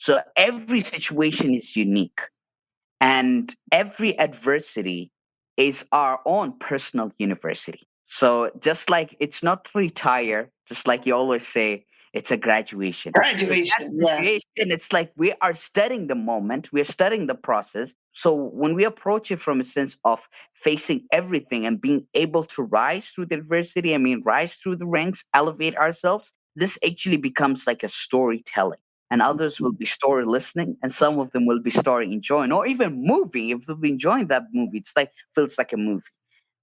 So every situation is unique, and every adversity is our own personal university. So just like it's not to retire, just like you always say, it's a graduation. So that Graduation, yeah. graduation, it's like we are studying the moment, we're studying the process. So when we approach it from a sense of facing everything and being able to rise through the adversity, rise through the ranks, elevate ourselves, this actually becomes like a storytelling. And others will be story listening, and some of them will be story enjoying, or even moving. If they'll be enjoying that movie, it's like feels like a movie.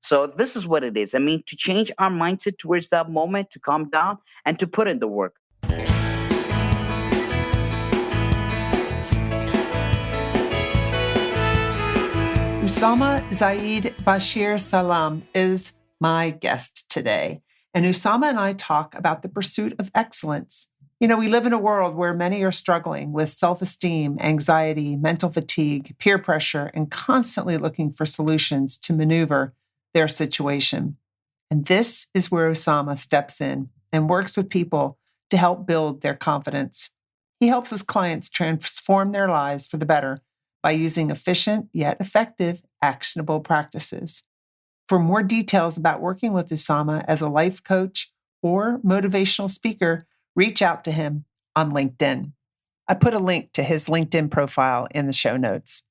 So this is what it is. To change our mindset towards that moment, to calm down, and to put in the work. Usama Zeid Bashir Salim is my guest today. And Usama and I talk about the pursuit of excellence. We live in a world where many are struggling with self-esteem, anxiety, mental fatigue, peer pressure, and constantly looking for solutions to maneuver their situation. And this is where Usama steps in and works with people to help build their confidence. He helps his clients transform their lives for the better by using efficient yet effective, actionable practices. For more details about working with Usama as a life coach or motivational speaker, reach out to him on LinkedIn. I put a link to his LinkedIn profile in the show notes.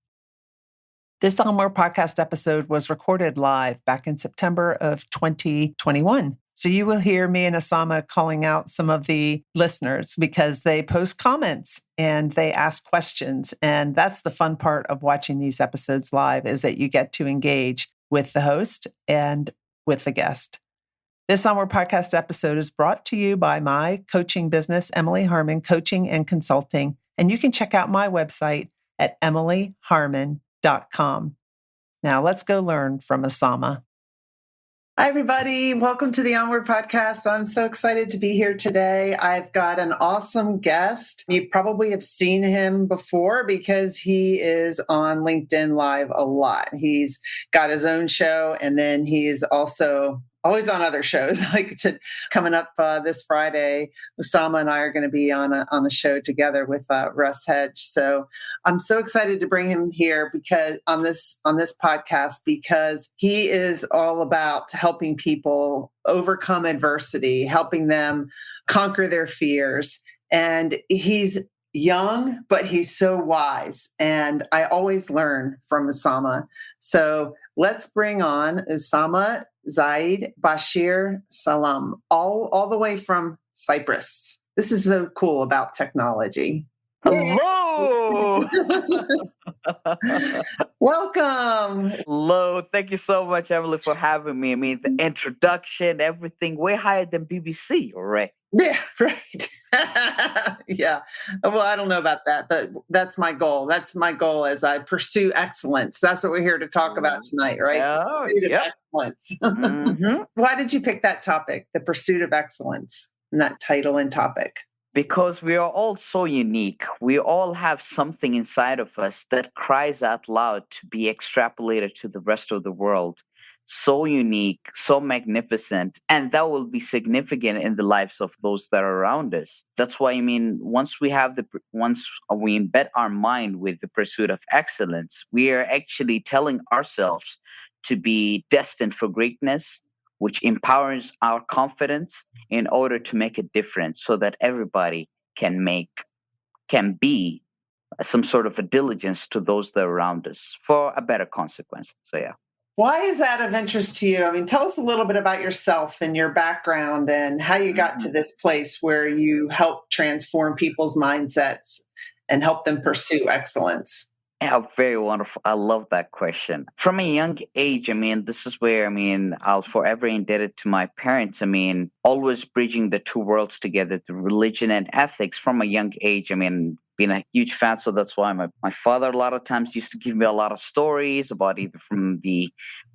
This Onward podcast episode was recorded live back in September of 2021. So you will hear me and Usama calling out some of the listeners because they post comments and they ask questions. And that's the fun part of watching these episodes live, is that you get to engage with the host and with the guest. This Onward podcast episode is brought to you by my coaching business, Emily Harmon Coaching and Consulting. And you can check out my website at emilyharmon.com. Now let's go learn from Usama. Hi, everybody. Welcome to the Onward podcast. I'm so excited to be here today. I've got an awesome guest. You probably have seen him before because he is on LinkedIn Live a lot. He's got his own show, and then he's also always on other shows. Coming up this Friday, Usama and I are going to be on a show together with Russ Hedge. So I'm so excited to bring him here because on this podcast, because he is all about helping people overcome adversity, helping them conquer their fears. And he's young, but he's so wise. And I always learn from Usama. So let's bring on Usama Zeid Bashir Salim, all the way from Cyprus. This is so cool about technology. Hello! Welcome. Hello. Thank you so much, Emily, for having me. The introduction, everything, way higher than BBC, right? Yeah, right. Yeah. Well, I don't know about that, but that's my goal. That's my goal as I pursue excellence. That's what we're here to talk about tonight, right? Oh, Pursuit yep. of excellence. Mm-hmm. Why did you pick that topic, the pursuit of excellence, and that title and topic? Because we are all so unique. We all have something inside of us that cries out loud to be extrapolated to the rest of the world. So unique, so magnificent, and that will be significant in the lives of those that are around us. That's why, once we embed our mind with the pursuit of excellence, we are actually telling ourselves to be destined for greatness, which empowers our confidence in order to make a difference so that everybody can be some sort of a diligence to those that are around us for a better consequence. So, yeah. Why is that of interest to you? Tell us a little bit about yourself and your background and how you got to this place where you help transform people's mindsets and help them pursue excellence. Yeah, very wonderful. I love that question. From a young age, this is where, I'll forever indebted to my parents. Always bridging the two worlds together, the religion and ethics from a young age. Being a huge fan, so that's why my father a lot of times used to give me a lot of stories about either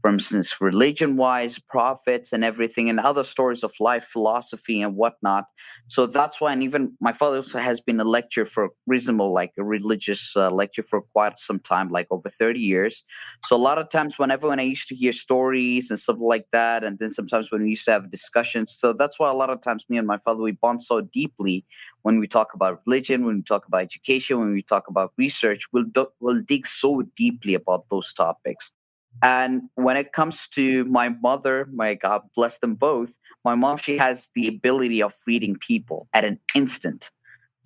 For instance, religion wise, prophets and everything, and other stories of life, philosophy, and whatnot. So that's why, and even my father also has been a lecturer for reasonable, like a religious lecture for quite some time, like over 30 years. So a lot of times, whenever when I used to hear stories and stuff like that, and then sometimes when we used to have discussions, so that's why a lot of times me and my father we bond so deeply when we talk about religion, when we talk about education, when we talk about research, we'll dig so deeply about those topics. And when it comes to my mother, my God bless them both, my mom, she has the ability of reading people at an instant.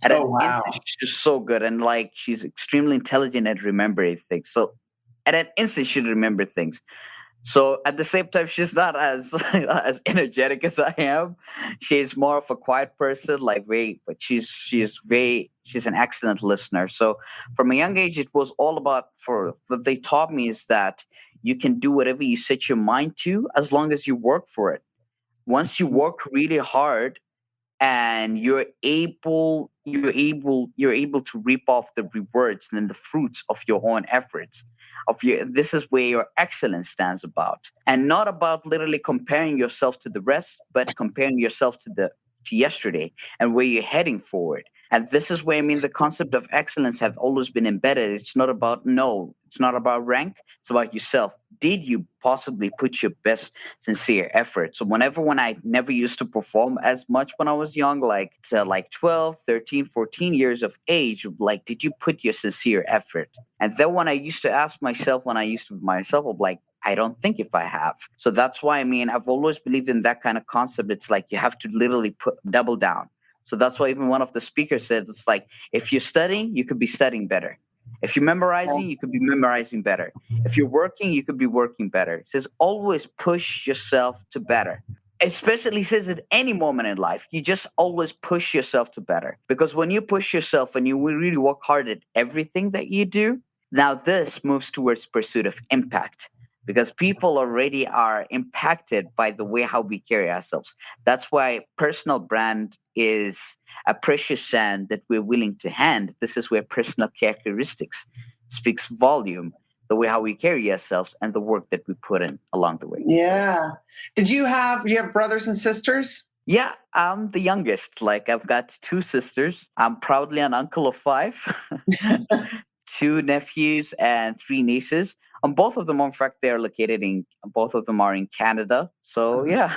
At Oh, an instant, wow. she's just so good. And like she's extremely intelligent at remembering things. So at an instant, she'd remember things. So at the same time, she's not as as energetic as I am. She's more of a quiet person, like very, but she's an excellent listener. So from a young age, it was all about for what they taught me is that you can do whatever you set your mind to as long as you work for it. Once you work really hard, and you're able to reap off the rewards and then the fruits of your own efforts of your this is where your excellence stands about, and not about literally comparing yourself to the rest, but comparing yourself to yesterday and where you're heading forward. And this is where, I mean, the concept of excellence have always been embedded. It's not about, no, it's not about rank, it's about yourself. Did you possibly put your best sincere effort? So when I never used to perform as much when I was young, like to like 12, 13, 14 years of age, like did you put your sincere effort? And then when I used to ask myself, when I used to myself, I'm like, I don't think if I have. So that's why, I mean, I've always believed in that kind of concept. It's like you have to literally put double down. So that's why even one of the speakers said it's like if you're studying, you could be studying better. If you're memorizing, you could be memorizing better. If you're working, you could be working better. It says always push yourself to better. Especially says at any moment in life, you just always push yourself to better. Because when you push yourself and you really work hard at everything that you do, now this moves towards pursuit of impact. Because people already are impacted by the way how we carry ourselves. That's why personal brand is a precious sand that we're willing to hand. This is where personal characteristics speaks volume, the way how we carry ourselves and the work that we put in along the way. Yeah. Do you have brothers and sisters? Yeah, I'm the youngest. Like I've got two sisters. I'm proudly an uncle of five, two nephews and three nieces. Both of them, in fact, they're located in both of them are in Canada. So yeah.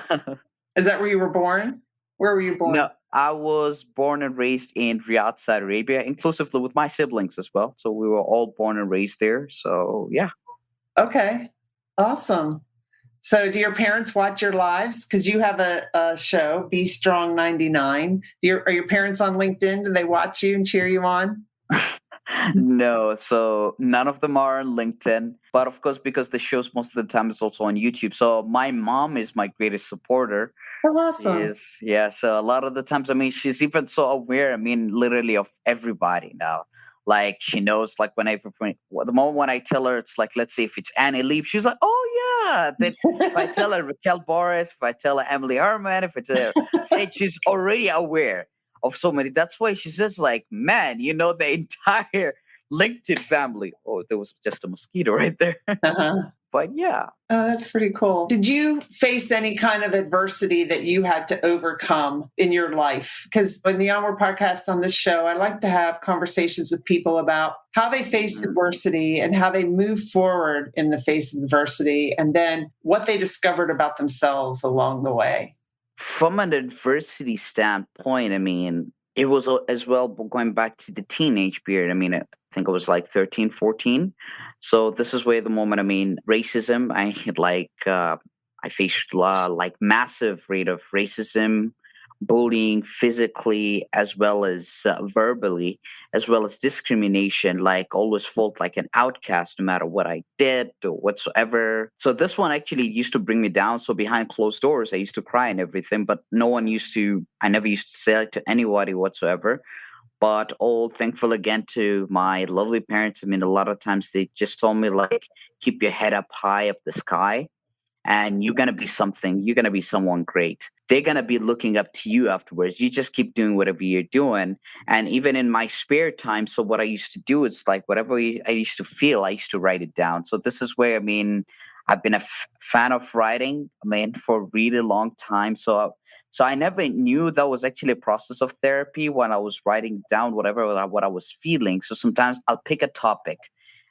Is that where you were born? Where were you born? No, I was born and raised in Riyadh, Saudi Arabia, inclusively with my siblings as well. So we were all born and raised there. So yeah. Okay. Awesome. So do your parents watch your lives? Because you have a show, Be Strong 99. Are your parents on LinkedIn? Do they watch you and cheer you on? No, so none of them are on LinkedIn. But of course, because the shows most of the time is also on YouTube. So my mom is my greatest supporter. Oh, She awesome. is, yeah. So a lot of the times, I mean, she's even so aware, I mean, literally of everybody now. Like she knows, like the moment when I tell her, it's like, let's say if it's Annie Leap, she's like, oh yeah. Then if I tell her Raquel Boris, if I tell her Emily Herman, if it's a Zeid, she's already aware of so many. That's why she says, like, man, you know, the entire LinkedIn family. Oh, there was just a mosquito right there. Uh-huh. But yeah. Oh, that's pretty cool. Did you face any kind of adversity that you had to overcome in your life? Because in the Onward podcast on this show, I like to have conversations with people about how they face adversity and how they move forward in the face of adversity, and then what they discovered about themselves along the way. From an adversity standpoint, I mean, it was as well going back to the teenage period. I mean, I think it was like 13, 14. So this is where the moment, I mean, racism, I had I faced like massive rate of racism, bullying physically as well as verbally, as well as discrimination, like always felt like an outcast no matter what I did or whatsoever. So this one actually used to bring me down. So behind closed doors, I used to cry and everything, but I never used to say it to anybody whatsoever. But all thankful again to my lovely parents. I mean, a lot of times they just told me like, keep your head up high up the sky and you're going to be something. You're going to be someone great. They're going to be looking up to you afterwards. You just keep doing whatever you're doing. And even in my spare time, so what I used to do is like whatever I used to feel, I used to write it down. So this is where, I mean, I've been a fan of writing, I mean, for a really long time. So I never knew that was actually a process of therapy when I was writing down whatever what I was feeling. So sometimes I'll pick a topic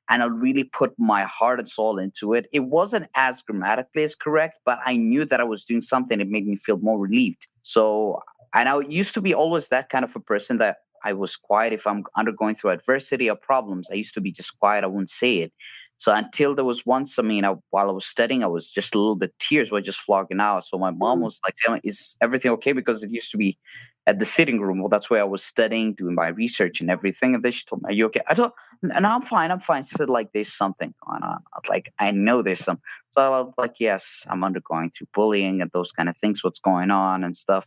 and I'll really put my heart and soul into it. It wasn't as grammatically as correct, but I knew that I was doing something that made me feel more relieved. So, and I used to be always that kind of a person that I was quiet if I'm undergoing through adversity or problems. I used to be just quiet. I wouldn't say it. So until there was once, I mean, while I was studying, I was just a little bit, tears were just flogging out. So my mom was like, telling me, "Is everything okay?" Because it used to be at the sitting room. Well, that's where I was studying, doing my research and everything. And then she told me, "Are you okay?" I told, "No, I'm fine. I'm fine." She said, "Like, there's something going on." I was like, "I know there's some." So I was like, "Yes, I'm undergoing through bullying and those kind of things. What's going on and stuff."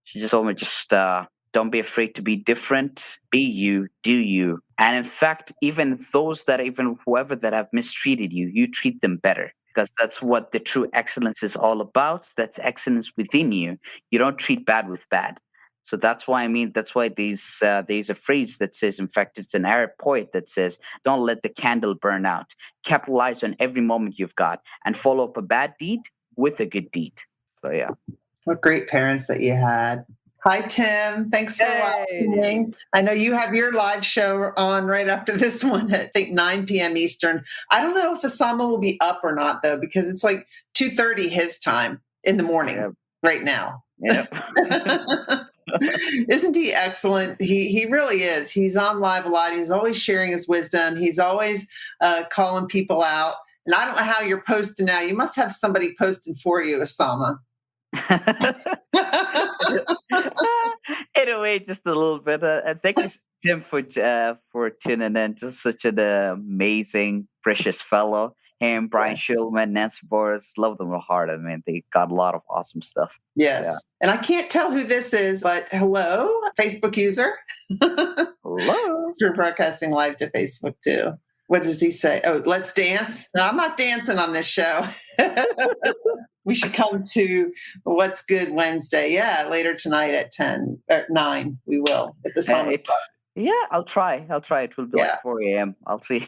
She just told me, just don't be afraid to be different. Be you, do you. And in fact, even those that, even whoever that have mistreated you, you treat them better because that's what the true excellence is all about. That's excellence within you. You don't treat bad with bad. So that's why, I mean, that's why there's a phrase that says, in fact, it's an Arab poet that says, "Don't let the candle burn out. Capitalize on every moment you've got and follow up a bad deed with a good deed." So yeah. What great parents that you had. Hi, Tim. Thanks for watching. I know you have your live show on right after this one at, I think, 9 p.m. Eastern. I don't know if Usama will be up or not, though, because it's like 2:30 his time in the morning right now. Yep. Isn't he excellent? He really is. He's on live a lot. He's always sharing his wisdom. He's always calling people out. And I don't know how you're posting now. You must have somebody posting for you, Usama. In a way, just a little bit. Thank you, Tim, for tuning in. Just such an amazing, precious fellow. Him, Brian Schulman, Nancy Boris, love them real hard. I mean, they got a lot of awesome stuff. Yes. Yeah. And I can't tell who this is, but hello, Facebook user. Hello. We're broadcasting live to Facebook too. What does he say? Oh, let's dance. No, I'm not dancing on this show. We should come to What's Good Wednesday. Yeah, later tonight at 10 or 9. We will. If the sun is up. Yeah, I'll try. It will be like 4 a.m. I'll see.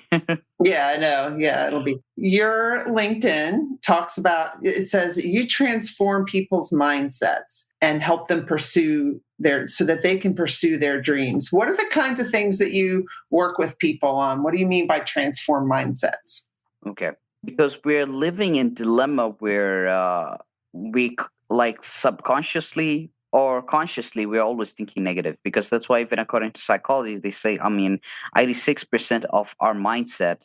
Yeah, I know. Yeah, it'll be. Your LinkedIn talks about, it says you transform people's mindsets and help them so that they can pursue their dreams. What are the kinds of things that you work with people on? What do you mean by transform mindsets? Okay. Because we're living in dilemma where we like subconsciously or consciously we're always thinking negative, because that's why even according to psychology they say, I mean, 86% of our mindset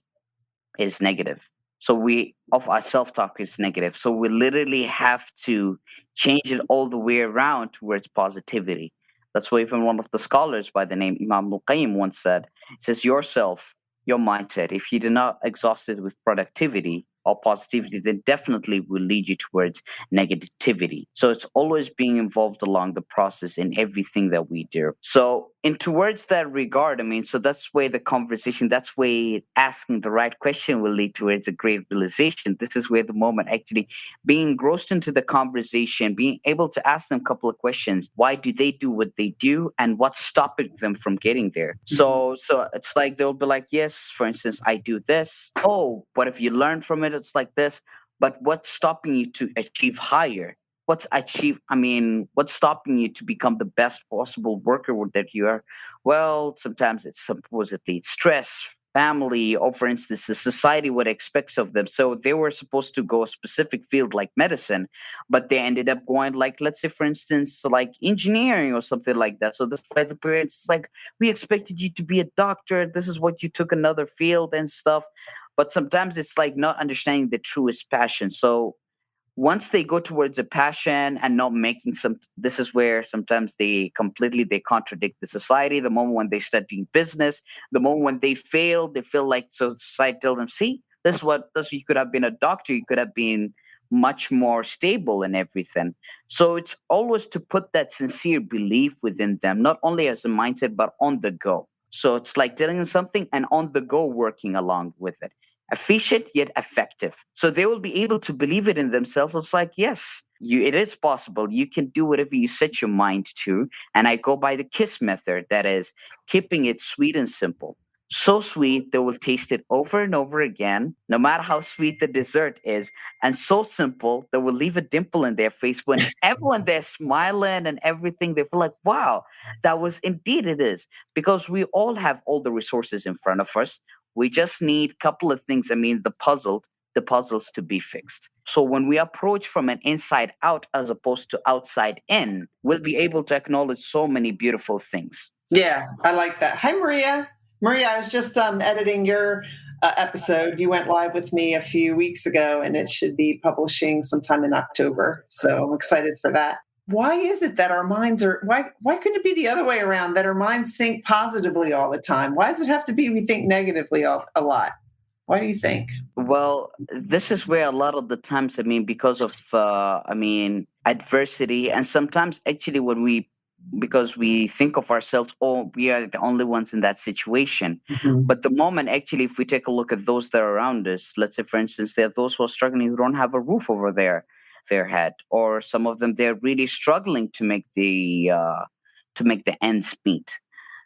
is negative. So we of our self-talk is negative. So we literally have to change it all the way around towards positivity. That's why even one of the scholars by the name Imam al-Qayyim once said, it says yourself, your mindset, if you do not exhaust it with productivity or positivity, then definitely will lead you towards negativity. So it's always being involved along the process in everything that we do. So in towards that regard, I mean, so that's where the conversation, that's where asking the right question will lead towards a great realization. This is where the moment actually being engrossed into the conversation, being able to ask them a couple of questions. Why do they do what they do, and what's stopping them from getting there? So it's like they'll be like, yes, for instance, I do this. Oh, but if you learn from it, it's like this. But what's stopping you to achieve higher? What's stopping you to become the best possible worker that you are? Well, sometimes it's supposedly stress, family, or for instance, the society what expects of them. So they were supposed to go a specific field like medicine, but they ended up going like, let's say, for instance, like engineering or something like that. So this why the parents like, we expected you to be a doctor. This is what you took another field and stuff. But sometimes it's like not understanding the truest passion. So once they go towards a passion and not making some, this is where sometimes they contradict the society. The moment when they start doing business, the moment when they fail, they feel like, so society tell them, see, this you could have been a doctor, you could have been much more stable and everything. So it's always to put that sincere belief within them, not only as a mindset but on the go. So it's like telling them something and on the go working along with it, efficient yet effective. So they will be able to believe it in themselves. It's like, yes, it is possible. You can do whatever you set your mind to. And I go by the KISS method, that is keeping it sweet and simple. So sweet they will taste it over and over again, no matter how sweet the dessert is, and so simple they will leave a dimple in their face when everyone they're smiling and everything. They feel like, wow, that was indeed it is. Because we all have all the resources in front of us. We just need a couple of things. I mean, the puzzles to be fixed. So when we approach from an inside out as opposed to outside in, we'll be able to acknowledge so many beautiful things. Yeah, I like that. Hi, Maria. Maria, I was just editing your episode. You went live with me a few weeks ago, and it should be publishing sometime in October. So I'm excited for that. Why is it that our minds are why couldn't it be the other way around, that our minds think positively all the time? Why does it have to be we think negatively a lot? Why do you think? Well, this is where a lot of the times, I mean, because of, adversity, and sometimes actually because we think of ourselves, oh, we are the only ones in that situation. Mhm. But the moment, actually, if we take a look at those that are around us, let's say, for instance, there are those who are struggling who don't have a roof over their head, or some of them they're really struggling to make the ends meet.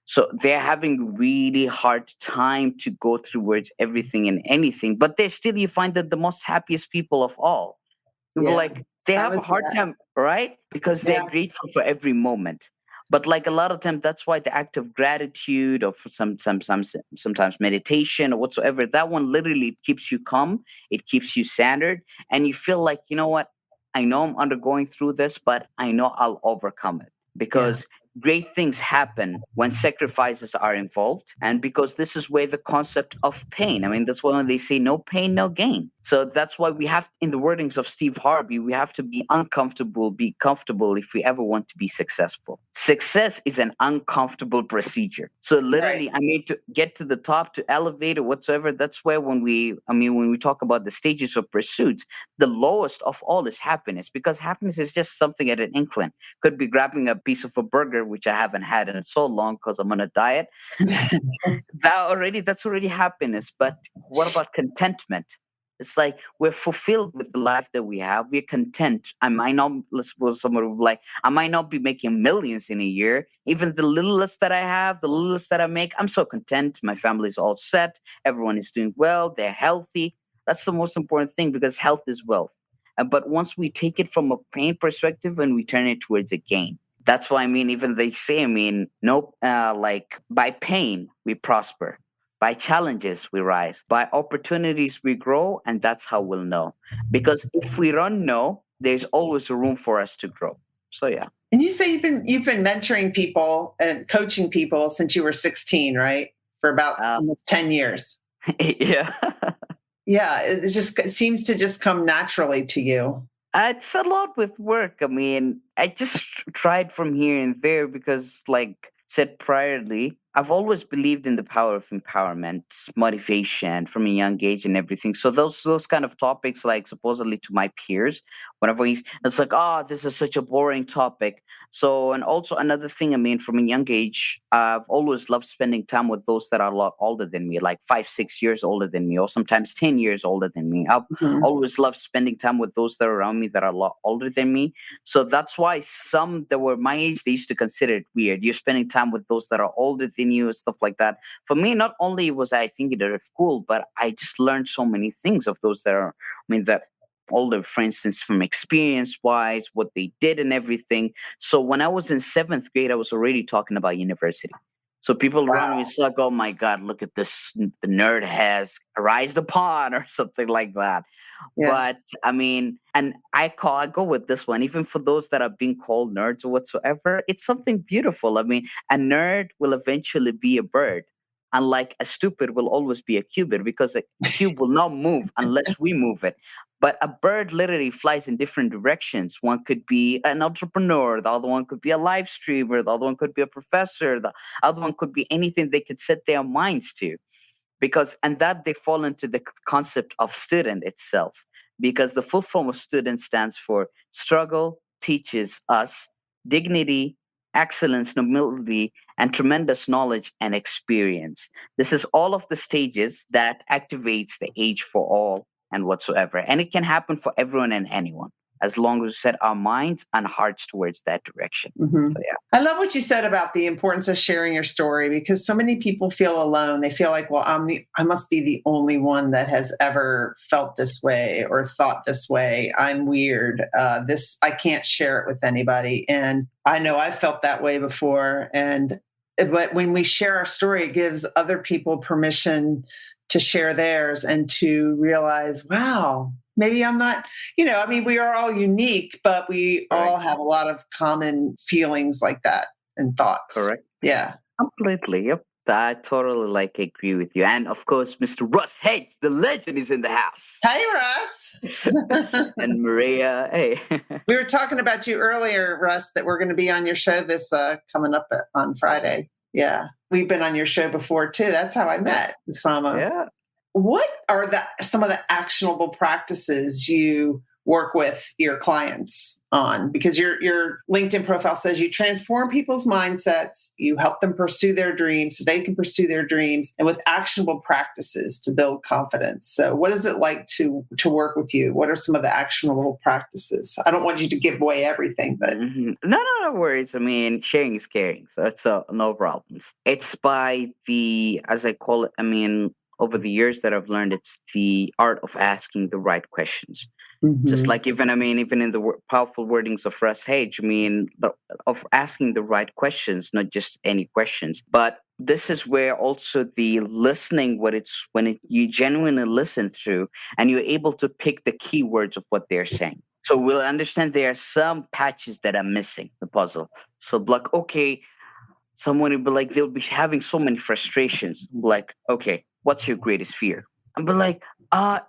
So they're having really hard time to go towards everything and anything, but they still you find that the most happiest people of all. People Yeah, like they I have a would say hard that. time, right? Because they're Yeah. grateful for every moment. But like a lot of times, that's why the act of gratitude, or for sometimes meditation or whatsoever, that one literally keeps you calm. It keeps you centered, and you feel like, you know what? I know I'm undergoing through this, but I know I'll overcome it, Yeah. because great things happen when sacrifices are involved, and because this is where the concept of pain, I mean, that's why they say no pain no gain. So that's why we have, in the wordings of Steve Harvey, we have to be uncomfortable, be comfortable if we ever want to be successful. Success is an uncomfortable procedure. So Right. literally, I mean, to get to the top, to elevate or whatsoever, that's where when we talk about the stages of pursuits, the lowest of all is happiness, because happiness is just something at an incline. Could be grabbing a piece of a burger, which I haven't had in so long because I'm on a diet. That's already happiness. But what about contentment? It's like we're fulfilled with the life that we have. We're content. I might not, let's suppose someone would be like, I might not be making millions in a year. Even the littlest that I have, the littlest that I make, I'm so content. My family's all set. Everyone is doing well. They're healthy. That's the most important thing, because health is wealth. But once we take it from a pain perspective and we turn it towards a gain, that's why, I mean, even they say, I mean, no, like by pain we prosper, by challenges we rise, by opportunities we grow, and that's how we'll know. Because if we don't know, there's always a room for us to grow. So yeah. And you say you've been mentoring people and coaching people since you were 16, right? For about Uh, almost 10 years. yeah. Yeah, it seems to just come naturally to you. It's a lot with work. I mean, I just tried from here and there because, like said priorly, I've always believed in the power of empowerment, motivation from a young age and everything. So those kind of topics, like supposedly to my peers, whenever it's like, oh, this is such a boring topic. So, and also another thing, I mean, from a young age, I've always loved spending time with those that are a lot older than me, like 5, 6 years older than me, or sometimes 10 years older than me. I've Mhm. always loved spending time with those that are around me that are a lot older than me. So that's why some that were my age, they used to consider it weird. You're spending time with those that are older than you and stuff like that. For me, not only was I thinking it of cool, but I just learned so many things of those that are, I mean, that older, for instance, from experience wise, what they did and everything. So when I was in seventh grade, I was already talking about university. So people around me, Wow. it's like, oh my God, look at this, the nerd has rised upon, or something like that. Yeah. But I mean, and I go with this one, even for those that are being called nerds or whatsoever, it's something beautiful. I mean, a nerd will eventually be a bird. Unlike a stupid will always be a cubit, because a cube will not move unless we move it. But a bird literally flies in different directions. One could be an entrepreneur, the other one could be a live streamer, the other one could be a professor, the other one could be anything they could set their minds to. Because, and that they fall into the concept of student itself, because the full form of student stands for struggle teaches us dignity, excellence, nobility, and tremendous knowledge and experience. This is all of the stages that activates the age for all and whatsoever, and it can happen for everyone and anyone. as long as we set our minds and hearts towards that direction. Mhm. So yeah. I love what you said about the importance of sharing your story, because so many people feel alone. They feel like, well, I must be the only one that has ever felt this way or thought this way. I'm weird. I can't share it with anybody. And I know I felt that way before. But when we share our story, it gives other people permission to share theirs and to realize, wow, maybe I'm not, we are all unique, but we Correct. all have a lot of common feelings like that and thoughts. Correct. Yeah. Completely. Yep. I totally agree with you. And of course, Mr. Russ Hedge, the legend, is in the house. Hey, Russ. And Maria, hey. We were talking about you earlier, Russ, that we're going to be on your show this coming up on Friday. Yeah. We've been on your show before too. That's how I met Usama. Yeah. What are some of the actionable practices you work with your clients on? Because your LinkedIn profile says you transform people's mindsets, you help them pursue their dreams so they can pursue their dreams, and with actionable practices to build confidence. So what is it like to work with you? What are some of the actionable practices? I don't want you to give away everything, but No worries. I mean, sharing is caring, so it's no problems. It's by as I call it, over the years that I've learned, it's the art of asking the right questions. Just like even in the powerful wordings of Russ Hage, of asking the right questions, not just any questions. But this is where also the listening, you genuinely listen through, and you're able to pick the keywords of what they're saying. So we'll understand there are some patches that are missing the puzzle. So like, okay, someone will be like, they'll be having so many frustrations. Like, okay, what's your greatest fear? And be like,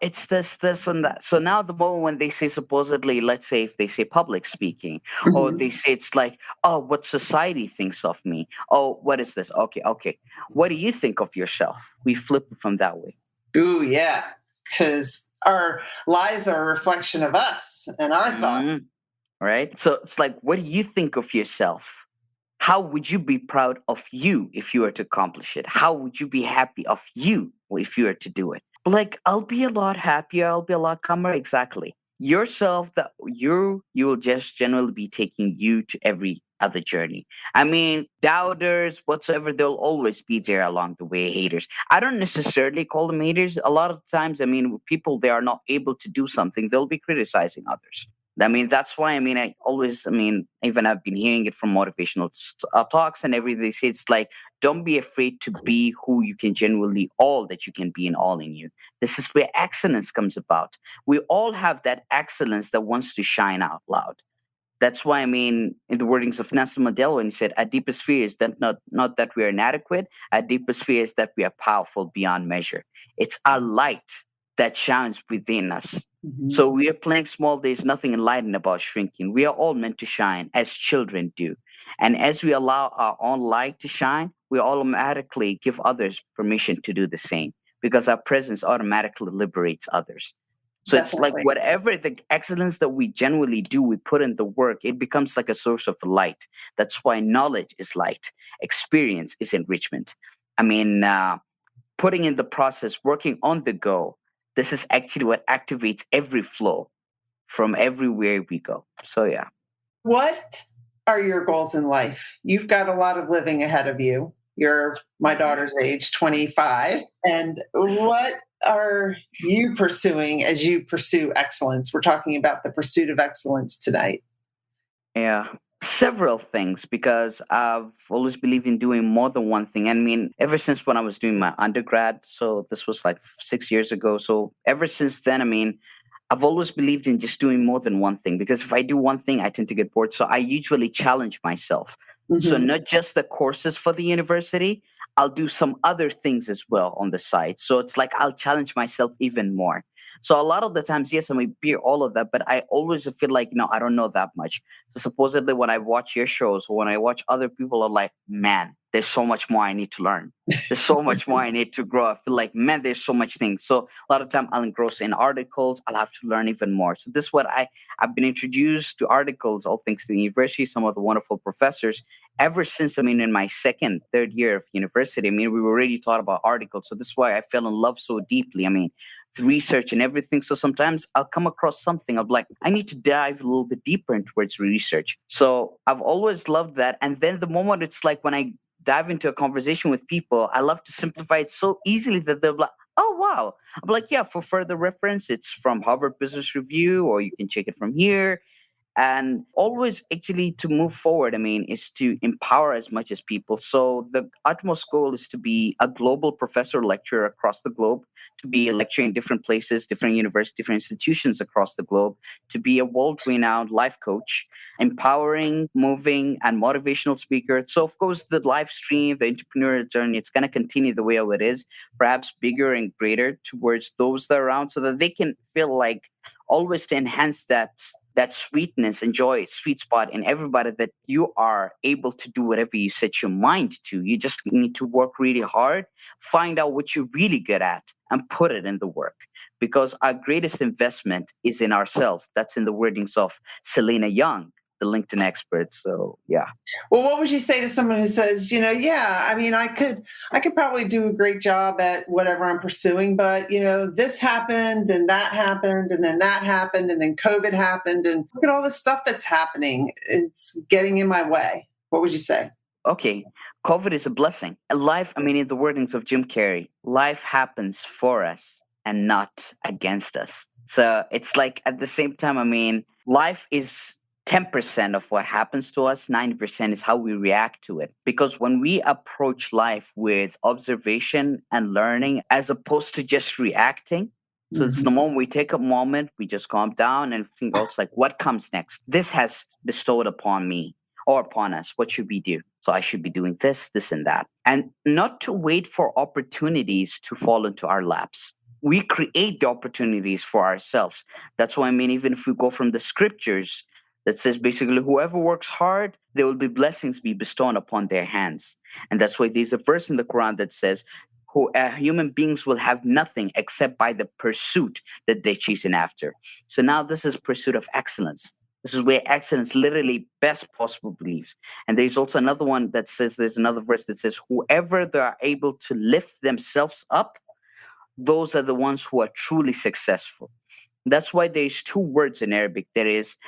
it's this, and that. So now the moment when they say supposedly, let's say if they say public speaking, or they say it's like, oh, what society thinks of me. Oh, what is this? Okay. What do you think of yourself? We flip it from that way. Ooh, yeah. Because our lives are a reflection of us and our thoughts. Right? So it's like, what do you think of yourself? How would you be proud of you if you were to accomplish it? How would you be happy of you if you were to do it? Like, I'll be a lot happier. I'll be a lot calmer. Exactly. Yourself, that you will just generally be taking you to every other journey. Doubters, whatsoever, they'll always be there along the way. Haters. I don't necessarily call them haters. A lot of times, people, they are not able to do something, they'll be criticizing others. That's why, I always, even I've been hearing it from motivational talks and everything. They say it's like, don't be afraid to be who you can genuinely, all that you can be and all in you. This is where excellence comes about. We all have that excellence that wants to shine out loud. That's why, in the wordings of Nelson Mandela, when he said, our deepest fear is that not that we are inadequate, our deepest fear is that we are powerful beyond measure. It's our light that shines within us. So we are playing small. There's nothing enlightened about shrinking. We are all meant to shine as children do. And as we allow our own light to shine, we automatically give others permission to do the same, because our presence automatically liberates others. So It's like whatever the excellence that we genuinely do, we put in the work, it becomes like a source of light. That's why knowledge is light. Experience is enrichment. Putting in the process, working on the go, this is actually what activates every flow from everywhere we go. So, yeah. What are your goals in life? You've got a lot of living ahead of you. You're my daughter's age, 25. And what are you pursuing as you pursue excellence? We're talking about the pursuit of excellence tonight. Yeah. Several things, because I've always believed in doing more than one thing. Ever since when I was doing my undergrad, so this was like 6 years ago. So ever since then, I've always believed in just doing more than one thing, because if I do one thing, I tend to get bored. So I usually challenge myself. So not just the courses for the university, I'll do some other things as well on the side. So it's like I'll challenge myself even more. So a lot of the times, yes, I may be all of that, but I always feel like, I don't know that much. So supposedly when I watch your shows or when I watch other people, I'm like, man, there's so much more I need to learn. There's so much more I need to grow. I feel like, man, there's so much things. So a lot of time I'll engross in articles. I'll have to learn even more. So this is what I've been introduced to articles, all thanks to the university, some of the wonderful professors. Ever since, in my second, third year of university, we were already taught about articles. So this is why I fell in love so deeply. research and everything. So sometimes I'll come across something of like, I need to dive a little bit deeper into towards research. So I've always loved that. And then the moment it's like when I dive into a conversation with people, I love to simplify it so easily that they're like, oh, wow. I'm like, yeah, for further reference, it's from Harvard Business Review, or you can check it from here. And always actually to move forward, I mean, is to empower as much as people. So the utmost goal is to be a global professor lecturer across the globe, to be lecturing in different places, different universities, different institutions across the globe, to be a world renowned life coach, empowering, moving, and motivational speaker. So of course the live stream, the entrepreneurial journey, it's going to continue the way it is, perhaps bigger and greater towards those that are around, so that they can feel like always to enhance that sweetness and joy, sweet spot in everybody, that you are able to do whatever you set your mind to. You just need to work really hard, find out what you're really good at, and put it in the work. Because our greatest investment is in ourselves. That's in the wordings of Selena Young, the LinkedIn expert. So yeah. Well, what would you say to someone who says, yeah, I mean, I could probably do a great job at whatever I'm pursuing, but this happened and that happened and then that happened and then COVID happened and look at all the stuff that's happening. It's getting in my way. What would you say? Okay, COVID is a blessing. Life, I mean, in the wordings of Jim Carrey, life happens for us and not against us. So it's like at the same time, I mean, life is 10% of what happens to us, 90% is how we react to it. Because when we approach life with observation and learning, as opposed to just reacting, so it's the moment we take a moment, we just calm down and think, oh, it's like, what comes next? This has bestowed upon me or upon us. What should we do? So I should be doing this, this, and that. And not to wait for opportunities to fall into our laps. We create the opportunities for ourselves. That's why, I mean, even if we go from the scriptures, that says basically whoever works hard, there will be blessings be bestowed upon their hands. And that's why there's a verse in the Quran that says, human beings will have nothing except by the pursuit that they're chasing after. So now this is pursuit of excellence. This is where excellence literally best possible believes. And there's also another one that says, there's another verse that says, whoever they are able to lift themselves up, those are the ones who are truly successful. That's why there's two words in Arabic. There is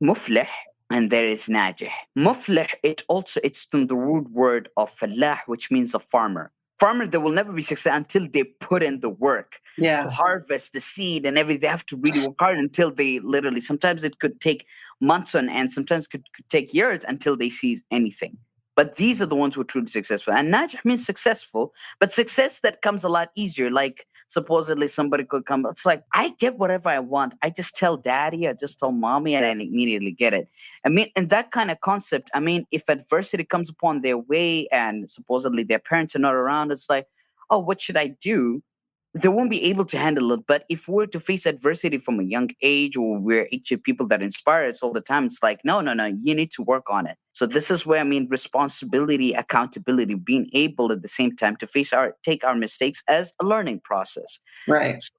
muflih and there is najih. Muflih, it's from the root word of falah, which means a farmer. Farmer, they will never be successful until they put in the work to harvest the seed and everything. They have to really work hard until they literally, sometimes it could take months on end, sometimes it could take years until they see anything. But these are the ones who are truly successful. And najih means successful, but success that comes a lot easier. Like supposedly somebody could come, it's like, I get whatever I want. I just tell daddy, I just tell mommy, and I immediately get it. I mean, and that kind of concept, I mean, if adversity comes upon their way and supposedly their parents are not around, it's like, oh, what should I do? They won't be able to handle it. But if we're to face adversity from a young age, or we're actually people that inspire us all the time, it's like, no, you need to work on it. So this is where, I mean, responsibility, accountability, being able at the same time to take our mistakes as a learning process. Right. So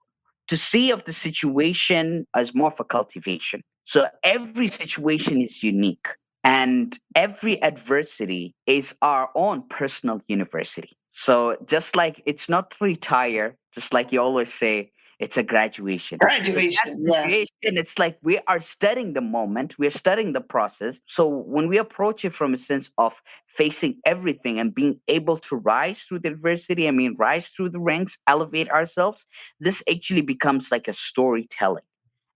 to see of the situation as more of a cultivation. So every situation is unique, and every adversity is our own personal university. So just like it's not to retire, just like you always say, it's a graduation. Graduation. So it's like we are studying the moment, we're studying the process. So when we approach it from a sense of facing everything and being able to rise through the adversity, I mean, rise through the ranks, elevate ourselves, this actually becomes like a storytelling.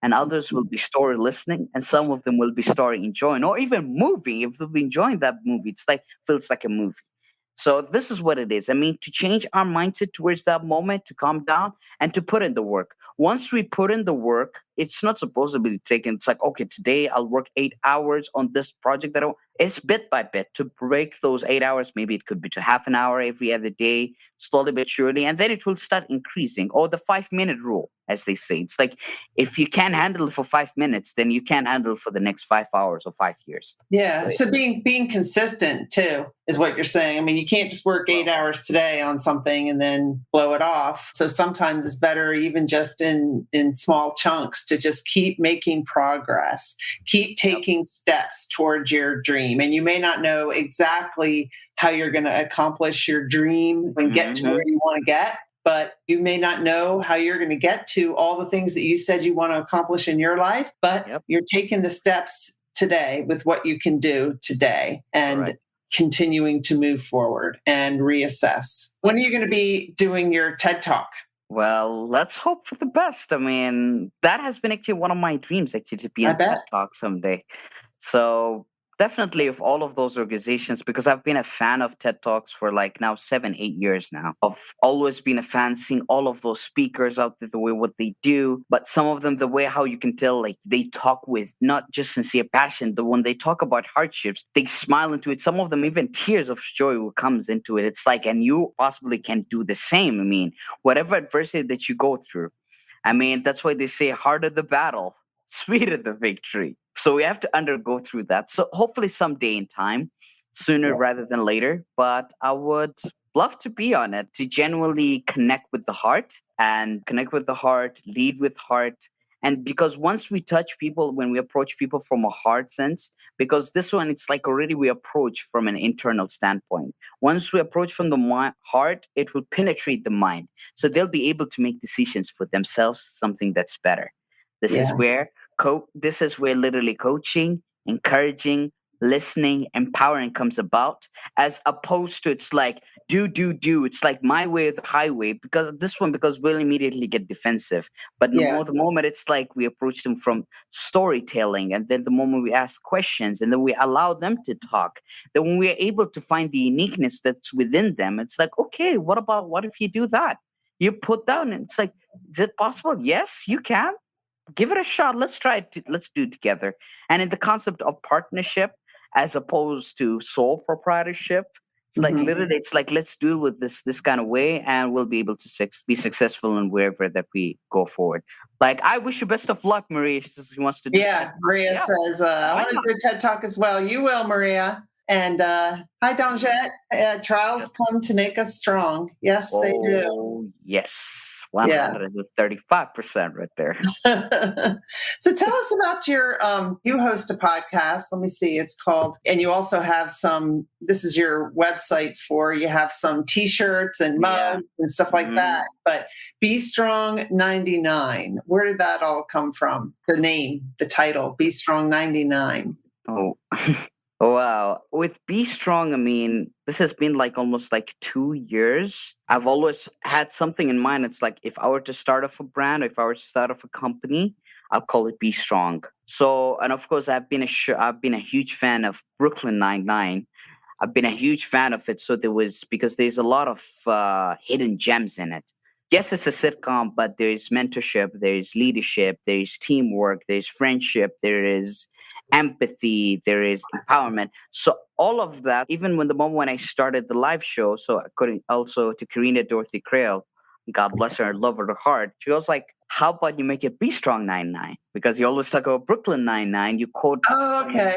And others will be story listening, and some of them will be story enjoying, or even moving. If they'll be enjoying that movie, it's like feels like a movie. So this is what it is. I mean, to change our mindset towards that moment, to calm down and to put in the work. Once we put in the work, it's not supposed to be taken. It's like, okay, today I'll work 8 hours on this project it's bit by bit to break those 8 hours. Maybe it could be to half an hour every other day, slowly but surely. And then it will start increasing. Or the 5-minute rule, as they say. It's like, if you can't handle it for 5 minutes, then you can't handle it for the next 5 hours or 5 years. Yeah. So being consistent too is what you're saying. I mean, you can't just work 8 hours today on something and then blow it off. So sometimes it's better, even just in small chunks, to just keep making progress, keep taking steps towards your dream. And you may not know exactly how you're going to accomplish your dream and get to where you want to get, but you may not know how you're going to get to all the things that you said you want to accomplish in your life, but you're taking the steps today with what you can do today and continuing to move forward and reassess. When are you going to be doing your TED Talk? Well, let's hope for the best. I mean, that has been actually one of my dreams, actually, to be on TED Talk someday. So definitely of all of those organizations, because I've been a fan of TED Talks for like now 7, 8 years now. I've always been a fan, seeing all of those speakers out there, the way what they do, but some of them, the way how you can tell, like they talk with not just sincere passion, but when they talk about hardships, they smile into it. Some of them, even tears of joy will comes into it. It's like, and you possibly can do the same. I mean, whatever adversity that you go through, I mean, that's why they say harder the battle, sweeter the victory. So we have to undergo through that. So hopefully someday in time, sooner rather than later. But I would love to be on it, to genuinely connect with the heart and connect with the heart, lead with heart. And because once we touch people, when we approach people from a heart sense, because this one, it's like already we approach from an internal standpoint. Once we approach from the heart, it will penetrate the mind. So they'll be able to make decisions for themselves, something that's better. This is where this is where literally coaching, encouraging, listening, empowering comes about, as opposed to it's like do. It's like my way or the highway. Because this one, because we'll immediately get defensive. But the moment it's like we approach them from storytelling, and then the moment we ask questions, and then we allow them to talk, then when we're able to find the uniqueness that's within them, it's like, okay, what if you do that? You put down, and it's like, is it possible? Yes, you can. Give it a shot. Let's try it. Let's do it together. And in the concept of partnership, as opposed to sole proprietorship, it's like literally, it's like, let's do it with this kind of way, and we'll be able to be successful in wherever that we go forward. Like, I wish you best of luck, Maria. She says she wants to do Maria says, I want to do a TED Talk as well. You will, Maria. And hi, Donjette. Trials come to make us strong. Yes, they do. Oh, yes. 135% right there. So tell us about your, you host a podcast. Let me see. It's called, and you also have some, this is your website you have some t-shirts and mugs and stuff like that. But Be Strong 99. Where did that all come from? The name, the title, Be Strong 99. Oh, wow. With Be Strong, I mean, this has been like almost like 2 years. I've always had something in mind. It's like, if I were to start off a brand, or if I were to start off a company, I'll call it Be Strong. So, and of course, I've been a huge fan of Brooklyn Nine-Nine. I've been a huge fan of it. So because there's a lot of hidden gems in it. Yes, it's a sitcom, but there's mentorship, there's leadership, there's teamwork, there's friendship, there is empathy, there is empowerment. So all of that, even when the moment when I started the live show, so according also to Karina Dorothy Creel, God bless her, love her to heart, she was like, how about you make it Be Strong 99? Because you always talk about Brooklyn Nine-Nine, you quote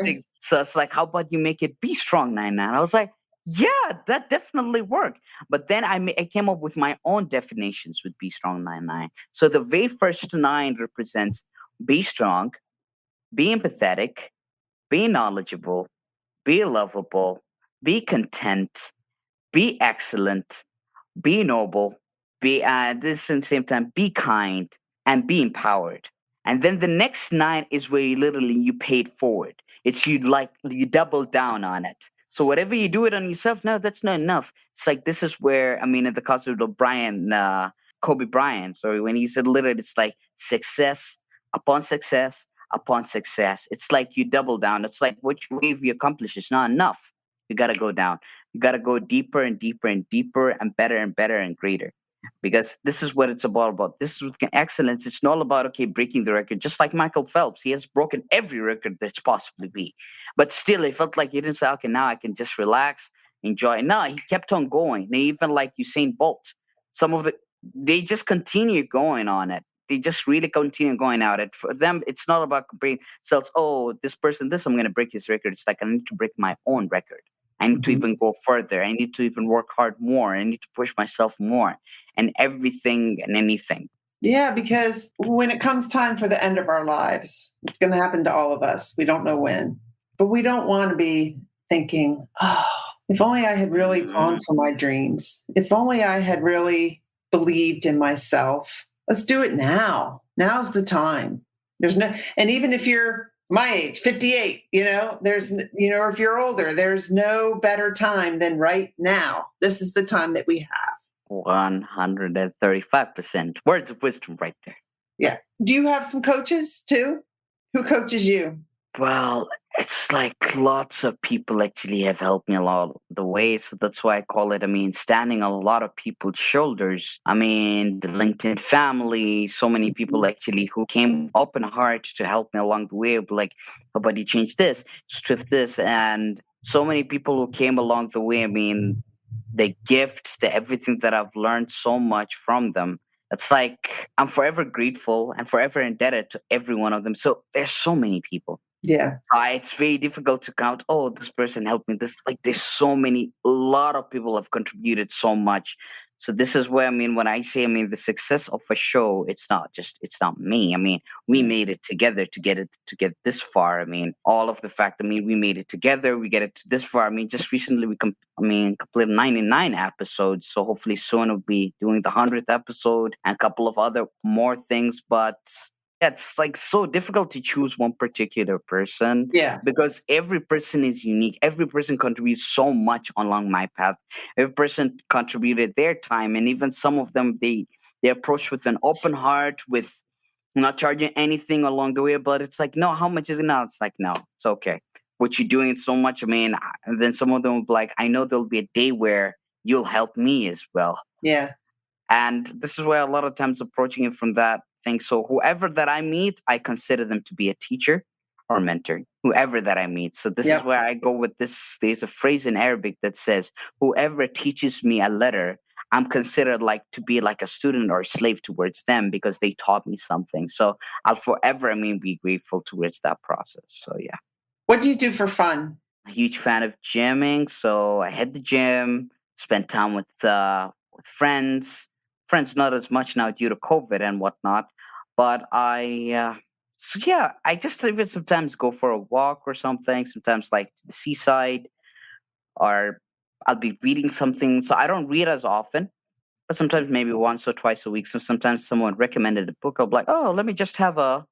things. So it's like, how about you make it Be Strong 99? I was like, yeah, that definitely worked. But then I came up with my own definitions with Be Strong 99. So the very first 9 represents be strong, be empathetic, be knowledgeable, be lovable, be content, be excellent, be noble, be this at the same time, be kind, and be empowered. And then the next 9 is where you pay it forward. It's you double down on it. So whatever you do it on yourself, no, that's not enough. It's like, this is where, I mean, in the concept of Kobe Bryant, so when he said literally, it's like success upon success upon success. It's like you double down. It's like, which wave you accomplish is not enough. You got to go down. You got to go deeper and deeper and deeper and better and greater. Because this is what it's about. This is with excellence. It's not about, okay, breaking the record. Just like Michael Phelps, he has broken every record that's possibly be. But still, it felt like he didn't say, okay, now I can just relax, enjoy. No, he kept on going. They even like Usain Bolt. They just continue going on it. They just really continue going at it. For them, it's not about comparing themselves. Oh, this person, I'm going to break his record. It's like, I need to break my own record. I need to even go further. I need to even work hard more. I need to push myself more, and everything and anything. Yeah, because when it comes time for the end of our lives, it's going to happen to all of us. We don't know when, but we don't want to be thinking, oh, if only I had really gone for my dreams. If only I had really believed in myself. Let's do it now. Now's the time. And even if you're my age, 58, or if you're older, there's no better time than right now. This is the time that we have. 135%. Words of wisdom right there. Yeah. Do you have some coaches too? Who coaches you? Well, it's like lots of people actually have helped me along the way. So that's why I call it, standing on a lot of people's shoulders. The LinkedIn family, so many people actually who came open heart to help me along the way. Like, how about you change this, strip this? And so many people who came along the way. The gifts, the everything that I've learned so much from them. It's like I'm forever grateful and forever indebted to every one of them. So there's so many people. Yeah. It's very difficult to count. Oh, this person helped me. There's so many. A lot of people have contributed so much. So this is where when I say the success of a show, it's not me. We made it together to get this far. All of the fact. We made it together. We get it to this far. Just recently completed 99 episodes. So hopefully soon we'll be doing the 100th episode and a couple of other more things. But it's like so difficult to choose one particular person. Yeah. Because every person is unique. Every person contributes so much along my path. Every person contributed their time, and even some of them they approach with an open heart, with not charging anything along the way. But it's like, no, how much is it now? It's like, no, it's okay. What you're doing it so much. And then some of them will be like, I know there'll be a day where you'll help me as well. Yeah. And this is where a lot of times approaching it from that thing. So whoever that I meet, I consider them to be a teacher or mentor, whoever that I meet. So this is where I go with this. There's a phrase in Arabic that says, whoever teaches me a letter, I'm considered like to be like a student or a slave towards them because they taught me something. So I'll forever, be grateful towards that process. So yeah. What do you do for fun? A huge fan of gymming. So I hit the gym, spend time with friends. Friends not as much now due to COVID and whatnot. But I just even sometimes go for a walk or something. Sometimes like to the seaside, or I'll be reading something. So I don't read as often, but sometimes maybe once or twice a week. So sometimes someone recommended a book. I'll be like, oh, let me just have a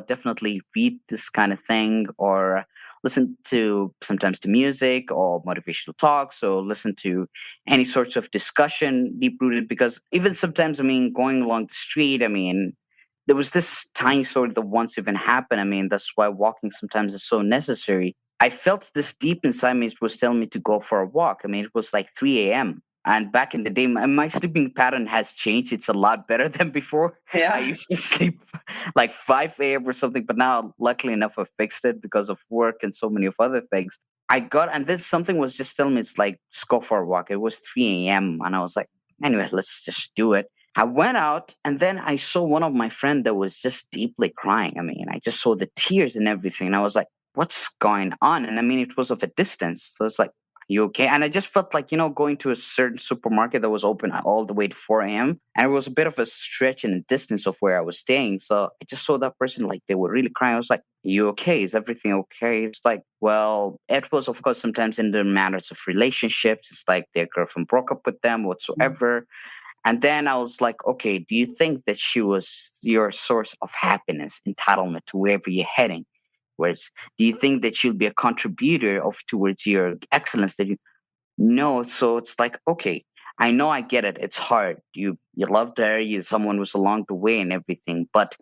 definitely read this kind of thing, or listen to sometimes to music or motivational talks, or listen to any sorts of discussion deep rooted. Because even sometimes, going along the street, there was this tiny story that once even happened. That's why walking sometimes is so necessary. I felt this deep inside me. It was telling me to go for a walk. It was like 3 a.m. And back in the day, my sleeping pattern has changed. It's a lot better than before. Yeah. I used to sleep like 5 a.m. or something, but now, luckily enough, I fixed it because of work and so many of other things. And then something was just telling me, it's like, just go for a walk. It was 3 a.m. And I was like, anyway, let's just do it. I went out, and then I saw one of my friends that was just deeply crying. I just saw the tears and everything. And I was like, what's going on? And it was of a distance. So it's like, you okay? And I just felt like, going to a certain supermarket that was open all the way to 4 a.m. And it was a bit of a stretch in the distance of where I was staying. So I just saw that person, like, they were really crying. I was like, you okay? Is everything okay? It's like, well, it was, of course, sometimes in the matters of relationships. It's like their girlfriend broke up with them, whatsoever. And then I was like, okay, do you think that she was your source of happiness, entitlement to wherever you're heading? Whereas, do you think that she'll be a contributor towards your excellence that you know? So it's like, okay, I know I get it. It's hard. You loved her, someone was along the way and everything. But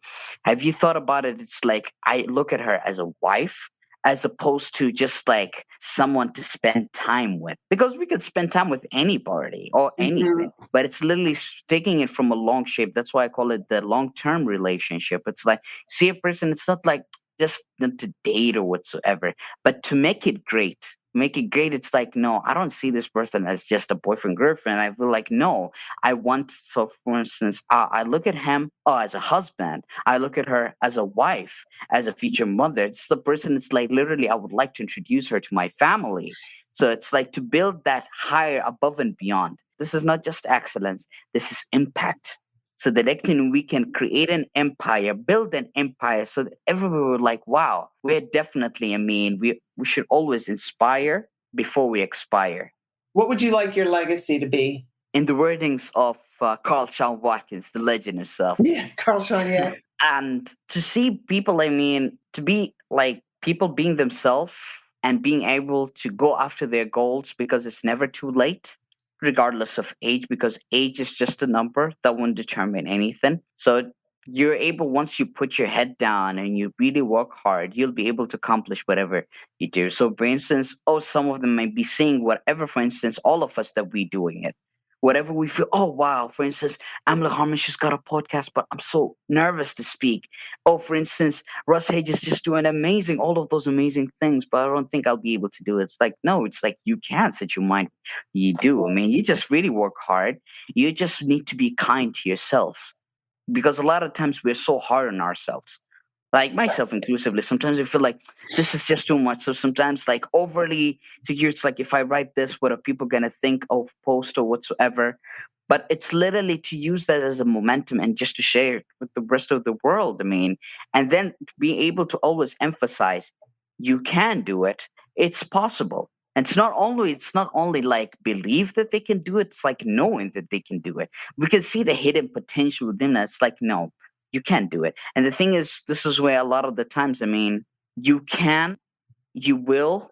have you thought about it? It's like I look at her as a wife, as opposed to just like someone to spend time with. Because we could spend time with anybody or anything, but it's literally taking it from a long shape. That's why I call it the long-term relationship. It's like, see a person, it's not like just to date or whatsoever, but to make it great. Make it great. It's like, no, I don't see this person as just a boyfriend, girlfriend. I feel like, no, I want, so for instance, I look at him as a husband. I look at her as a wife, as a future mother. It's the person, it's like literally, I would like to introduce her to my family. So it's like to build that higher above and beyond. This is not just excellence, this is impact. So that we can create an empire, build an empire, so that everyone would like, wow, we're definitely, we should always inspire before we expire. What would you like your legacy to be? in the wordings of Carl Sean Watkins, the legend himself. Yeah, Carl Sean, yeah. And to see people, I mean, to be like people being themselves and being able to go after their goals because it's never too late, regardless of age, because age is just a number that won't determine anything. So you're able, once you put your head down and you really work hard, you'll be able to accomplish whatever you do. So, for instance, some of them might be seeing whatever, for instance, all of us that we doing it. Whatever we feel, oh wow, for instance, Amla Harmon, she's got a podcast, but I'm so nervous to speak. Oh, for instance, Russ Hage is just doing amazing, all of those amazing things, but I don't think I'll be able to do it. It's like, no, it's like you can't set your mind. You do. I mean, you just really work hard. You just need to be kind to yourself because a lot of times we're so hard on ourselves, like myself inclusively. Sometimes I feel like this is just too much. So sometimes like overly secure, it's like if I write this, what are people gonna think of post or whatsoever? But it's literally to use that as a momentum and just to share it with the rest of the world. I mean, and then to be able to always emphasize you can do it. It's possible. And it's not only like believe that they can do it, it's like knowing that they can do it. We can see the hidden potential within us. Like, no, you can't do it. And the thing is, this is where a lot of the times, I mean, you can, you will,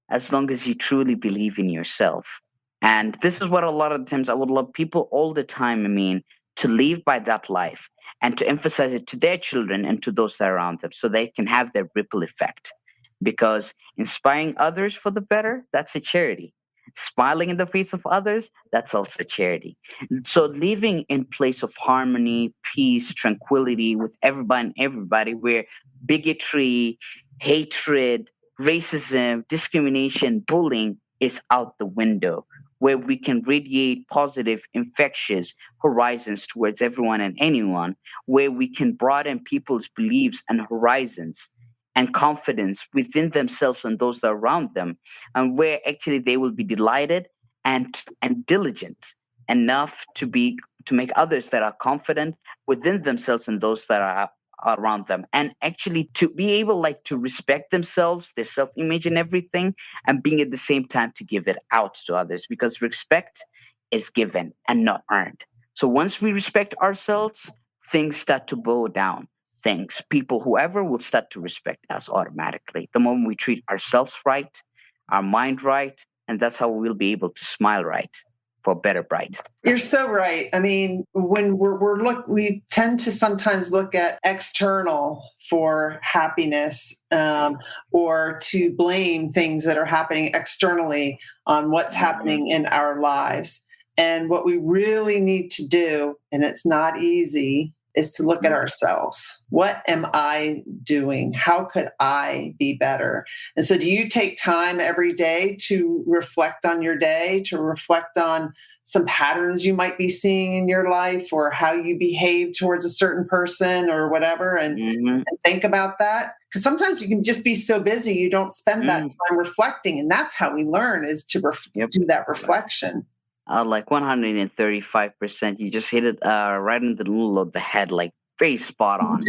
as long as you truly believe in yourself. And this is what a lot of the times I would love people all the time, I mean, to live by that life and to emphasize it to their children and to those that are around them so they can have their ripple effect. Because inspiring others for the better, that's a charity. Smiling in the face of others, that's also charity. So living in place of harmony, peace, tranquility with everybody, where bigotry, hatred, racism, discrimination, bullying is out the window, where we can radiate positive, infectious horizons towards everyone and anyone, where we can broaden people's beliefs and horizons and confidence within themselves and those that are around them, and where actually they will be delighted and diligent enough to make others that are confident within themselves and those that are around them, and actually to be able like to respect themselves, their self-image and everything, and being at the same time to give it out to others, because respect is given and not earned. So once we respect ourselves, things start to bow down. Things, people, whoever will start to respect us automatically. The moment we treat ourselves right, our mind right, and that's how we'll be able to smile right for better bright. You're so right. I mean, when we tend to sometimes look at external for happiness, or to blame things that are happening externally on what's happening in our lives. And what we really need to do, and it's not easy, is to look at ourselves. What am I doing? How could I be better? And so do you take time every day to reflect on your day, to reflect on some patterns you might be seeing in your life, or how you behave towards a certain person or whatever, and think about that? Because sometimes you can just be so busy, you don't spend that time reflecting. And that's how we learn, is to do that reflection. Like 135%. You just hit it right in the middle of the head, like very spot on.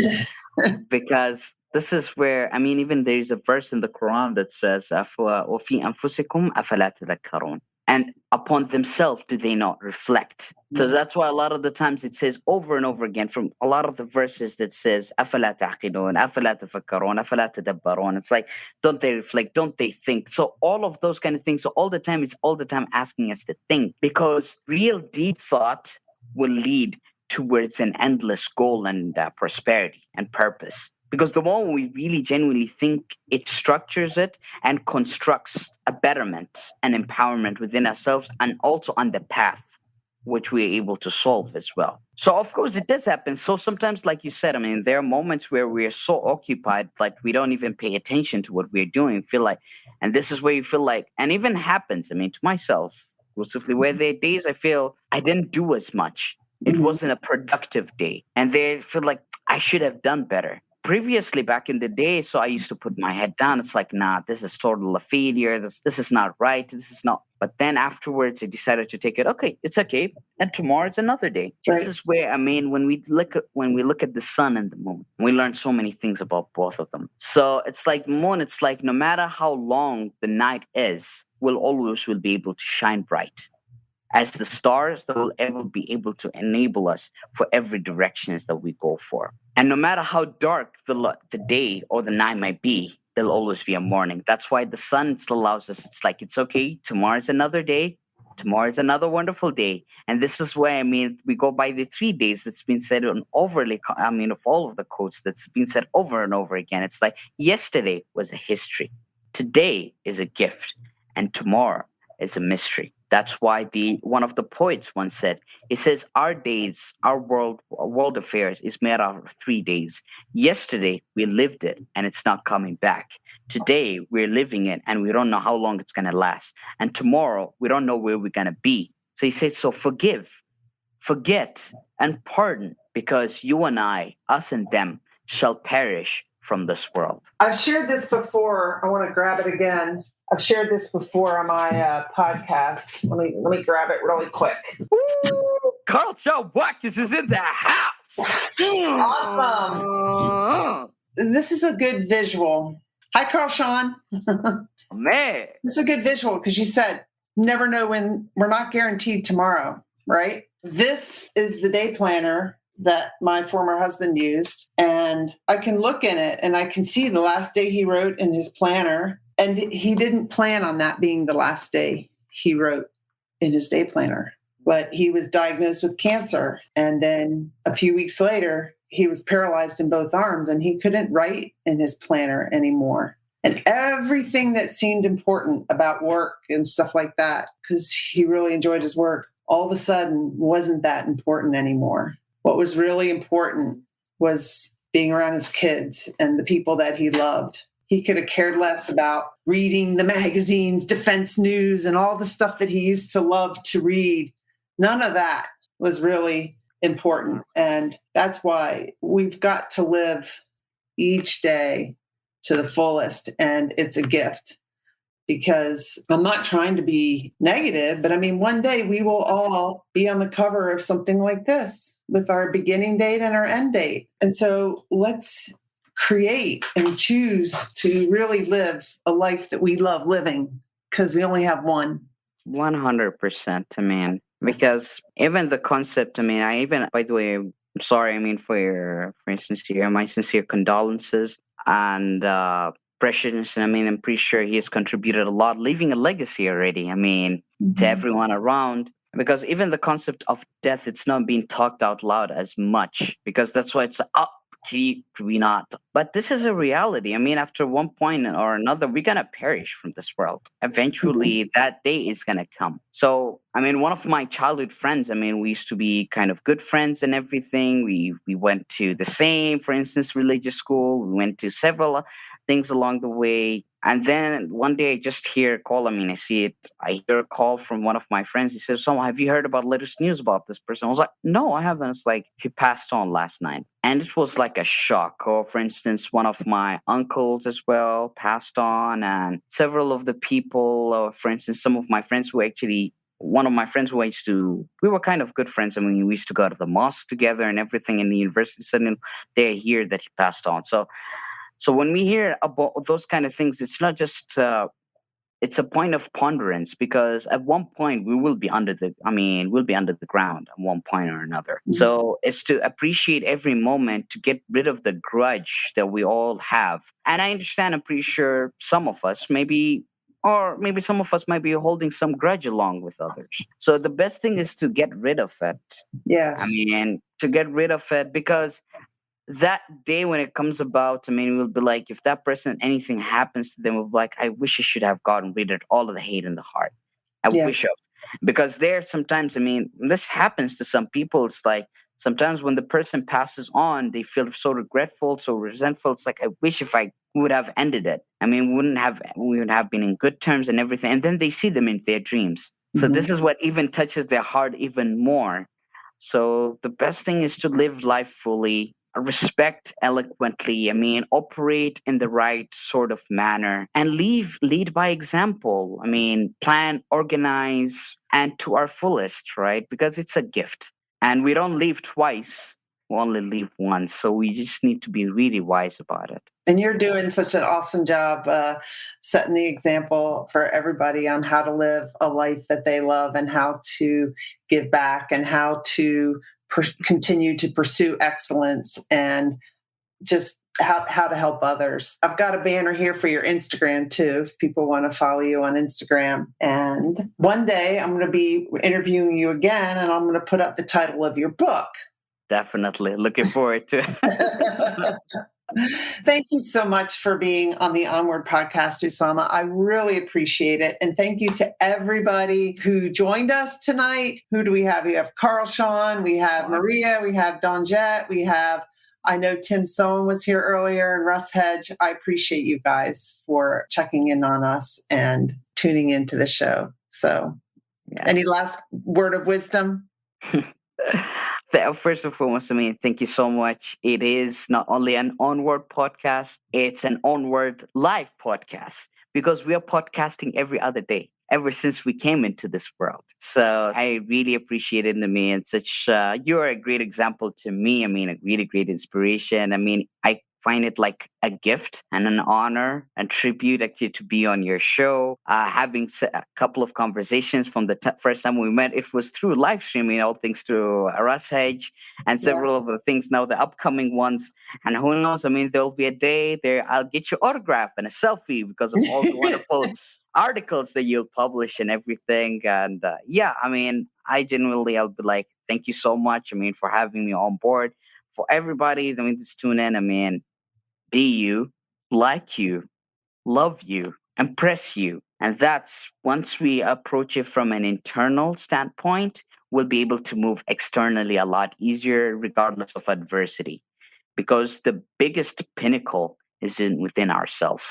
Because this is where, I mean, even there's a verse in the Quran that says, وَفِي أَنفُسِكُمْ أَفَلَا تَذَكَّرُونَ. And upon themselves do they not reflect? So that's why a lot of the times it says over and over again from a lot of the verses that says أَفَلَا تَعْقِلُونَ أَفَلَا تَفَكَّرُونَ أَفَلَا تَدَبَّرُونَ. It's like, don't they reflect? Don't they think? So all of those kind of things. So all the time, it's all the time asking us to think, because real deep thought will lead towards an endless goal and prosperity and purpose. Because the more we really genuinely think, it structures it and constructs a betterment and empowerment within ourselves, and also on the path which we're able to solve as well. So of course it does happen. So sometimes, like you said, I mean, there are moments where we are so occupied, like we don't even pay attention to what we're doing. Feel like, and this is where you feel like, and even happens, I mean, to myself, exclusively, where there are days I feel I didn't do as much. It wasn't a productive day. And they feel like I should have done better. Previously, back in the day, so I used to put my head down. It's like, nah, this is total a failure. This is not right. This is not. But then afterwards, I decided to take it. Okay, it's okay. And tomorrow it's another day. Right. This is where, I mean, when we look at the sun and the moon, we learn so many things about both of them. So it's like moon. It's like no matter how long the night is, we'll always will be able to shine bright. as the stars that will ever be able to enable us for every directions that we go for. And no matter how dark the day or the night might be, there'll always be a morning. That's why the sun still allows us. It's like, it's okay. Tomorrow's another day. Tomorrow's another wonderful day. And this is why, I mean, we go by the 3 days that's been said on I mean, of all of the quotes that's been said over and over again. It's like, yesterday was a history. Today is a gift. And tomorrow is a mystery. That's why the one of the poets once said, he says, our days, our world affairs is made out of 3 days. Yesterday we lived it and it's not coming back. Today we're living it and we don't know how long it's gonna last. And tomorrow we don't know where we're gonna be. So he says, so forgive, forget, and pardon, because you and I, us and them, shall perish from this world. I've shared this before. I want to grab it again. I've shared this before on my podcast. Let me grab it really quick. Carl Shaw Watkins is in the house. Awesome. This is a good visual. Hi, Carl Sean. Man. This is a good visual because you said, never know when, we're not guaranteed tomorrow, right? This is the day planner that my former husband used. And I can look in it and I can see the last day he wrote in his planner. And he didn't plan on that being the last day he wrote in his day planner. But he was diagnosed with cancer. And then a few weeks later, he was paralyzed in both arms and he couldn't write in his planner anymore. And everything that seemed important about work and stuff like that, because he really enjoyed his work, all of a sudden wasn't that important anymore. What was really important was being around his kids and the people that he loved. He could have cared less about reading the magazines, defense news, and all the stuff that he used to love to read. None of that was really important. And that's why we've got to live each day to the fullest. And it's a gift, because I'm not trying to be negative, but I mean, one day we will all be on the cover of something like this with our beginning date and our end date. And so let's create and choose to really live a life that we love living, because we only have one. 100%, I mean, because even the concept, I mean, by the way, I'm sorry, I mean, for my sincere condolences and Precious. I mean, I'm pretty sure he has contributed a lot, leaving a legacy already, I mean, to everyone around. Because even the concept of death, it's not being talked out loud as much, because that's why it's we not. But this is a reality. I mean, after one point or another, we're going to perish from this world. Eventually, that day is going to come. So, I mean, one of my childhood friends, I mean, we used to be kind of good friends and everything. We went to the same, for instance, religious school. We went to several things along the way. And then one day I just hear a call. I mean, I hear a call from one of my friends. He says, so have you heard about latest news about this person? I was like, no, I haven't. It's like, he passed on last night. And it was like a shock. Or for instance, one of my uncles as well passed on, and several of the people, for instance, some of my friends who actually, one of my friends who we were kind of good friends. I mean, we used to go to the mosque together and everything in the university setting. They hear that he passed on. So when we hear about those kind of things, it's not just, it's a point of ponderance, because at one point we'll be under the ground at one point or another. Mm-hmm. So it's to appreciate every moment, to get rid of the grudge that we all have. And I understand, I'm pretty sure some of us maybe some of us might be holding some grudge along with others. So the best thing is to get rid of it. Yes. I mean, to get rid of it, because that day when it comes about, I mean, we'll be like, if that person, anything happens to them, we'll be like, I wish I should have gotten rid of all of the hate in the heart. I wish of. Because there sometimes, I mean, this happens to some people. It's like, sometimes when the person passes on, they feel so regretful, so resentful. It's like, I wish if I would have ended it. I mean, we would have been in good terms and everything. And then they see them in their dreams. So this is what even touches their heart even more. So the best thing is to live life fully, respect eloquently, I mean, operate in the right sort of manner, and lead by example. I mean, plan, organize, and to our fullest, right? Because it's a gift. And we don't live twice. We only live once, so we just need to be really wise about it. And you're doing such an awesome job setting the example for everybody on how to live a life that they love and how to give back and how to continue to pursue excellence and just how to help others. I've got a banner here for your Instagram too, if people want to follow you on Instagram. And one day I'm going to be interviewing you again, and I'm going to put up the title of your book. Definitely. Looking forward to it. Thank you so much for being on the Onward podcast, Usama. I really appreciate it. And thank you to everybody who joined us tonight. Who do we have? We have Carl Sean, we have Maria, we have Don Jett, I know Tim Sohn was here earlier and Russ Hedge. I appreciate you guys for checking in on us and tuning into the show. So Any last word of wisdom? First and foremost, thank you so much. It is not only an Onward podcast, it's an Onward live podcast because we are podcasting every other day ever since we came into this world. So I really appreciate it. You're a great example to me. A really great inspiration. I find it like a gift and an honor and tribute actually to be on your show. Having a couple of conversations from the first time we met, it was through live streaming, all things through Russ Hedge and several of the things now, the upcoming ones. And who knows, there'll be a day there I'll get your autograph and a selfie because of all the wonderful articles that you'll publish and everything. And I genuinely, I'll be like, thank you so much, for having me on board. For everybody, just tune in, be you, like you, love you, impress you. And that's once we approach it from an internal standpoint, we'll be able to move externally a lot easier, regardless of adversity. Because the biggest pinnacle is within ourselves.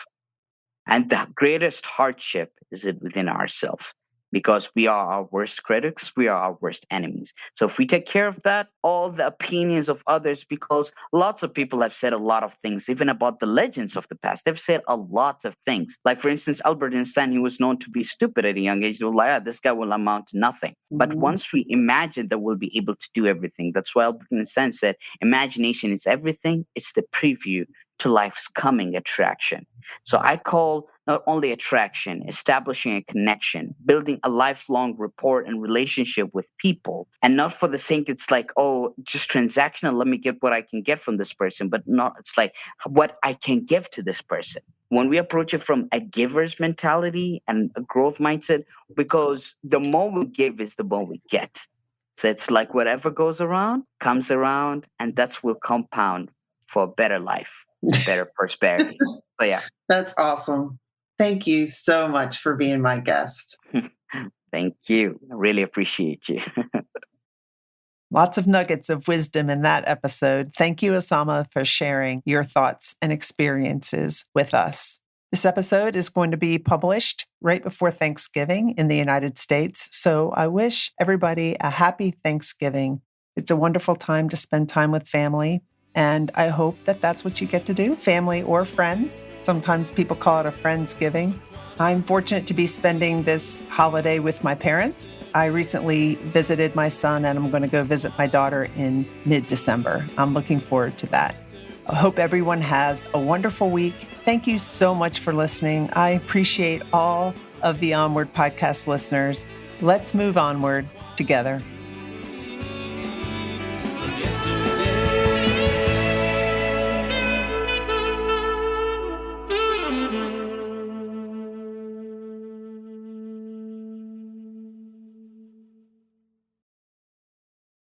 And the greatest hardship is within ourselves. Because we are our worst critics, we are our worst enemies. So if we take care of that, all the opinions of others, because lots of people have said a lot of things, even about the legends of the past. They've said a lot of things. Like, for instance, Albert Einstein, he was known to be stupid at a young age. They were like, this guy will amount to nothing. Mm-hmm. But once we imagine that we'll be able to do everything, that's why Albert Einstein said, imagination is everything. It's the preview to life's coming attraction. So I call not only attraction, establishing a connection, building a lifelong rapport and relationship with people. And not for the sake, it's like, just transactional, let me get what I can get from this person, but not, it's like what I can give to this person. When we approach it from a giver's mentality and a growth mindset, because the more we give is the more we get. So it's like whatever goes around, comes around, and that's will compound for a better life, better prosperity. So yeah. That's awesome. Thank you so much for being my guest. Thank you. I really appreciate you. Lots of nuggets of wisdom in that episode. Thank you, Usama, for sharing your thoughts and experiences with us. This episode is going to be published right before Thanksgiving in the United States. So I wish everybody a happy Thanksgiving. It's a wonderful time to spend time with family. And I hope that that's what you get to do, family or friends. Sometimes people call it a Friendsgiving. I'm fortunate to be spending this holiday with my parents. I recently visited my son, and I'm going to go visit my daughter in mid-December. I'm looking forward to that. I hope everyone has a wonderful week. Thank you so much for listening. I appreciate all of the Onward podcast listeners. Let's move onward together.